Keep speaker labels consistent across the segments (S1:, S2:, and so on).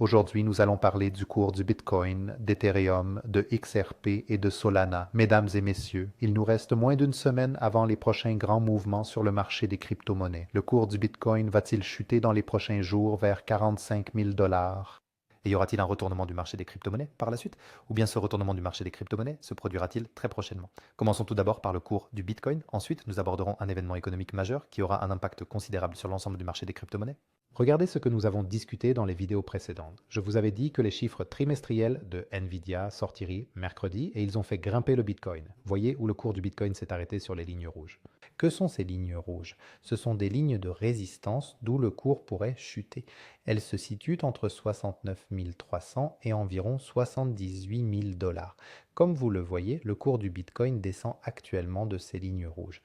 S1: Aujourd'hui, nous allons parler du cours du Bitcoin, d'Ethereum, de XRP et de Solana. Mesdames et messieurs, il nous reste moins d'une semaine avant les prochains grands mouvements sur le marché des crypto-monnaies. Le cours du Bitcoin va-t-il chuter dans les prochains jours vers 45 000 dollars? Et y aura-t-il un retournement du marché des crypto-monnaies par la suite? Ou bien ce retournement du marché des crypto-monnaies se produira-t-il très prochainement? Commençons tout d'abord par le cours du Bitcoin. Ensuite, nous aborderons un événement économique majeur qui aura un impact considérable sur l'ensemble du marché des crypto-monnaies. Regardez ce que nous avons discuté dans les vidéos précédentes. Je vous avais dit que les chiffres trimestriels de Nvidia sortiraient mercredi et ils ont fait grimper le Bitcoin. Voyez où le cours du Bitcoin s'est arrêté sur les lignes rouges. Que sont ces lignes rouges? Ce sont des lignes de résistance d'où le cours pourrait chuter. Elles se situent entre 69 300 et environ 78 000 dollars. Comme vous le voyez, le cours du Bitcoin descend actuellement de ces lignes rouges.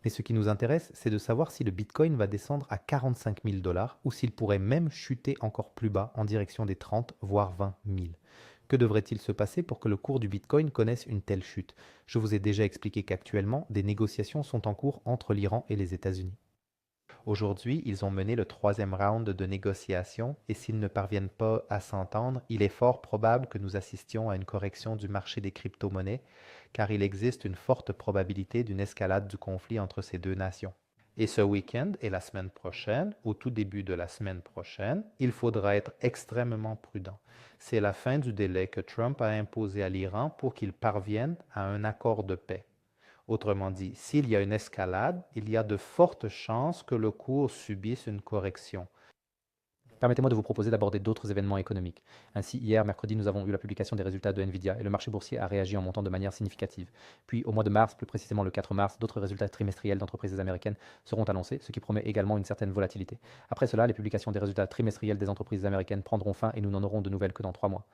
S1: Mais ce qui nous intéresse, c'est de savoir si le Bitcoin va descendre à 45 000 dollars ou s'il pourrait même chuter encore plus bas en direction des 30 voire 20 000. Que devrait-il se passer pour que le cours du Bitcoin connaisse une telle chute? Je vous ai déjà expliqué qu'actuellement, des négociations sont en cours entre l'Iran et les États-Unis. Aujourd'hui, ils ont mené le troisième round de négociations et s'ils ne parviennent pas à s'entendre, il est fort probable que nous assistions à une correction du marché des crypto-monnaies car il existe une forte probabilité d'une escalade du conflit entre ces deux nations. Et ce week-end et la semaine prochaine, au tout début de la semaine prochaine, il faudra être extrêmement prudent. C'est la fin du délai que Trump a imposé à l'Iran pour qu'il parvienne à un accord de paix. Autrement dit, s'il y a une escalade, il y a de fortes chances que le cours subisse une correction. Permettez-moi de vous proposer d'aborder d'autres événements économiques. Ainsi, hier, mercredi, nous avons eu la publication des résultats de Nvidia et le marché boursier a réagi en montant de manière significative. Puis, au mois de mars, plus précisément le 4 mars, d'autres résultats trimestriels d'entreprises américaines seront annoncés, ce qui promet également une certaine volatilité. Après cela, les publications des résultats trimestriels des entreprises américaines prendront fin et nous n'en aurons de nouvelles que dans 3 mois.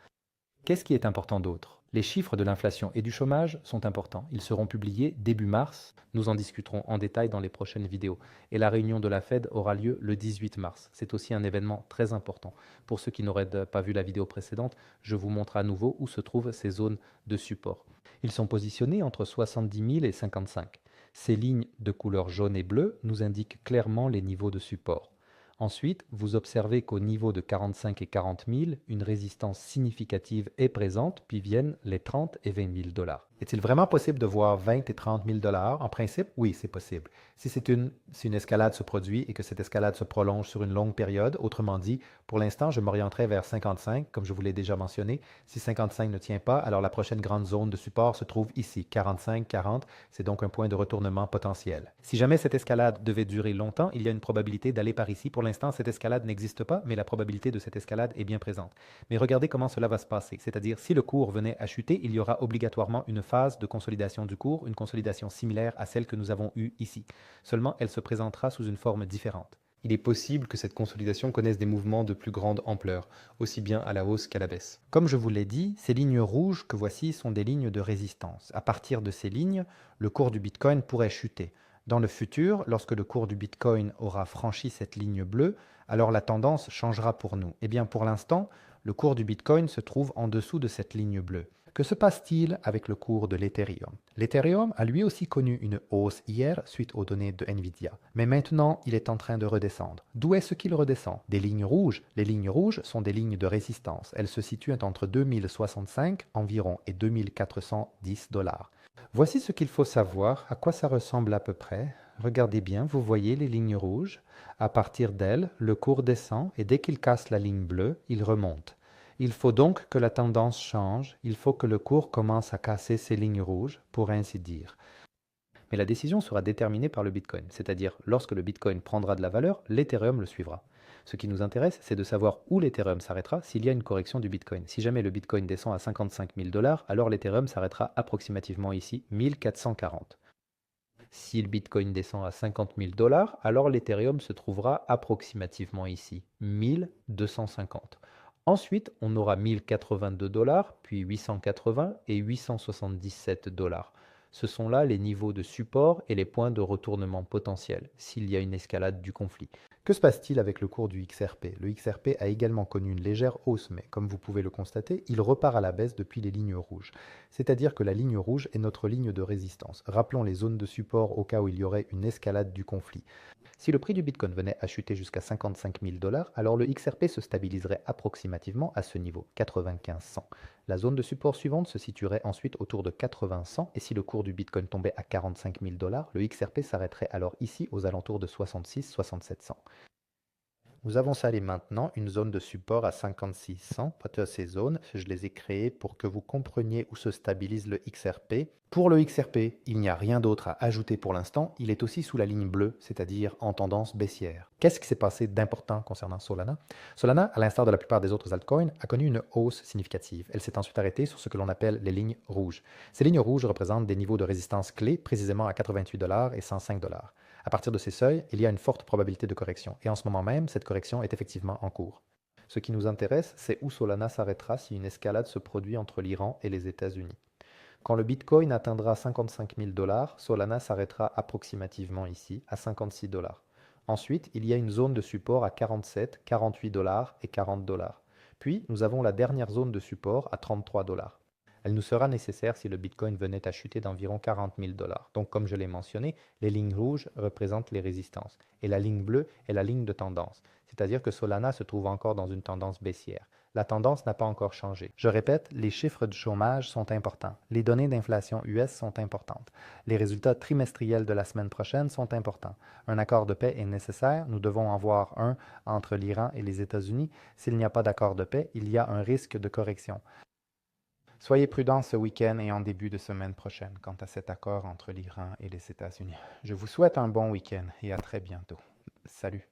S1: Qu'est-ce qui est important d'autre? Les chiffres de l'inflation et du chômage sont importants. Ils seront publiés début mars. Nous en discuterons en détail dans les prochaines vidéos. Et la réunion de la Fed aura lieu le 18 mars. C'est aussi un événement très important. Pour ceux qui n'auraient pas vu la vidéo précédente, je vous montre à nouveau où se trouvent ces zones de support. Ils sont positionnés entre 70 000 et 55. Ces lignes de couleur jaune et bleue nous indiquent clairement les niveaux de support. Ensuite, vous observez qu'au niveau de 45 et 40 000, une résistance significative est présente, puis viennent les 30 et 20 000 dollars. Est-il vraiment possible de voir 20 et 30 000 dollars? En principe, oui, c'est possible. Si une escalade se produit et que cette escalade se prolonge sur une longue période, autrement dit, pour l'instant, je m'orienterai vers 55, comme je vous l'ai déjà mentionné. Si 55 ne tient pas, alors la prochaine grande zone de support se trouve ici, 45, 40. C'est donc un point de retournement potentiel. Si jamais cette escalade devait durer longtemps, il y a une probabilité d'aller par ici. Pour l'instant, cette escalade n'existe pas, mais la probabilité de cette escalade est bien présente. Mais regardez comment cela va se passer. C'est-à-dire, si le cours venait à chuter, il y aura obligatoirement une phase de consolidation du cours, une consolidation similaire à celle que nous avons eue ici. Seulement, elle se présentera sous une forme différente. Il est possible que cette consolidation connaisse des mouvements de plus grande ampleur, aussi bien à la hausse qu'à la baisse. Comme je vous l'ai dit, ces lignes rouges que voici sont des lignes de résistance. À partir de ces lignes, le cours du Bitcoin pourrait chuter. Dans le futur, lorsque le cours du Bitcoin aura franchi cette ligne bleue, alors la tendance changera pour nous. Eh bien, pour l'instant, le cours du Bitcoin se trouve en dessous de cette ligne bleue. Que se passe-t-il avec le cours de l'Ethereum? L'Ethereum a lui aussi connu une hausse hier suite aux données de Nvidia. Mais maintenant, il est en train de redescendre. D'où est-ce qu'il redescend? Des lignes rouges. Les lignes rouges sont des lignes de résistance. Elles se situent entre 2065 environ et 2410 dollars. Voici ce qu'il faut savoir, à quoi ça ressemble à peu près. Regardez bien, vous voyez les lignes rouges. À partir d'elles, le cours descend et dès qu'il casse la ligne bleue, il remonte. Il faut donc que la tendance change, il faut que le cours commence à casser ces lignes rouges, pour ainsi dire. Mais la décision sera déterminée par le Bitcoin, c'est-à-dire lorsque le Bitcoin prendra de la valeur, l'Ethereum le suivra. Ce qui nous intéresse, c'est de savoir où l'Ethereum s'arrêtera s'il y a une correction du Bitcoin. Si jamais le Bitcoin descend à 55 000 dollars, alors l'Ethereum s'arrêtera approximativement ici, 1440. Si le Bitcoin descend à 50 000 dollars, alors l'Ethereum se trouvera approximativement ici, 1250. Ensuite, on aura 1082 dollars, puis 880 et 877 dollars. Ce sont là les niveaux de support et les points de retournement potentiels s'il y a une escalade du conflit. Que se passe-t-il avec le cours du XRP? Le XRP a également connu une légère hausse, mais comme vous pouvez le constater, il repart à la baisse depuis les lignes rouges. C'est-à-dire que la ligne rouge est notre ligne de résistance. Rappelons les zones de support au cas où il y aurait une escalade du conflit. Si le prix du Bitcoin venait à chuter jusqu'à 55 000 $, alors le XRP se stabiliserait approximativement à ce niveau, 95-100. La zone de support suivante se situerait ensuite autour de 80-100, et si le cours du Bitcoin tombait à 45 000 $, le XRP s'arrêterait alors ici aux alentours de 66-6700. Nous avons salé maintenant une zone de support à 5600. Ces zones, je les ai créées pour que vous compreniez où se stabilise le XRP. Pour le XRP, il n'y a rien d'autre à ajouter pour l'instant. Il est aussi sous la ligne bleue, c'est-à-dire en tendance baissière. Qu'est-ce qui s'est passé d'important concernant Solana? Solana, à l'instar de la plupart des autres altcoins, a connu une hausse significative. Elle s'est ensuite arrêtée sur ce que l'on appelle les lignes rouges. Ces lignes rouges représentent des niveaux de résistance clés, précisément à 88 $ et 105 $. À partir de ces seuils, il y a une forte probabilité de correction. Et en ce moment même, cette correction est effectivement en cours. Ce qui nous intéresse, c'est où Solana s'arrêtera si une escalade se produit entre l'Iran et les États-Unis. Quand le Bitcoin atteindra 55 000 $, Solana s'arrêtera approximativement ici, à 56 $. Ensuite, il y a une zone de support à 47, 48 $ et 40 $. Puis, nous avons la dernière zone de support à 33 $. Elle nous sera nécessaire si le Bitcoin venait à chuter d'environ 40 000 $. Donc, comme je l'ai mentionné, les lignes rouges représentent les résistances et la ligne bleue est la ligne de tendance, c'est-à-dire que Solana se trouve encore dans une tendance baissière. La tendance n'a pas encore changé. Je répète, les chiffres du chômage sont importants. Les données d'inflation US sont importantes. Les résultats trimestriels de la semaine prochaine sont importants. Un accord de paix est nécessaire. Nous devons en voir un entre l'Iran et les États-Unis. S'il n'y a pas d'accord de paix, il y a un risque de correction. Soyez prudents ce week-end et en début de semaine prochaine quant à cet accord entre l'Iran et les États-Unis. Je vous souhaite un bon week-end et à très bientôt. Salut.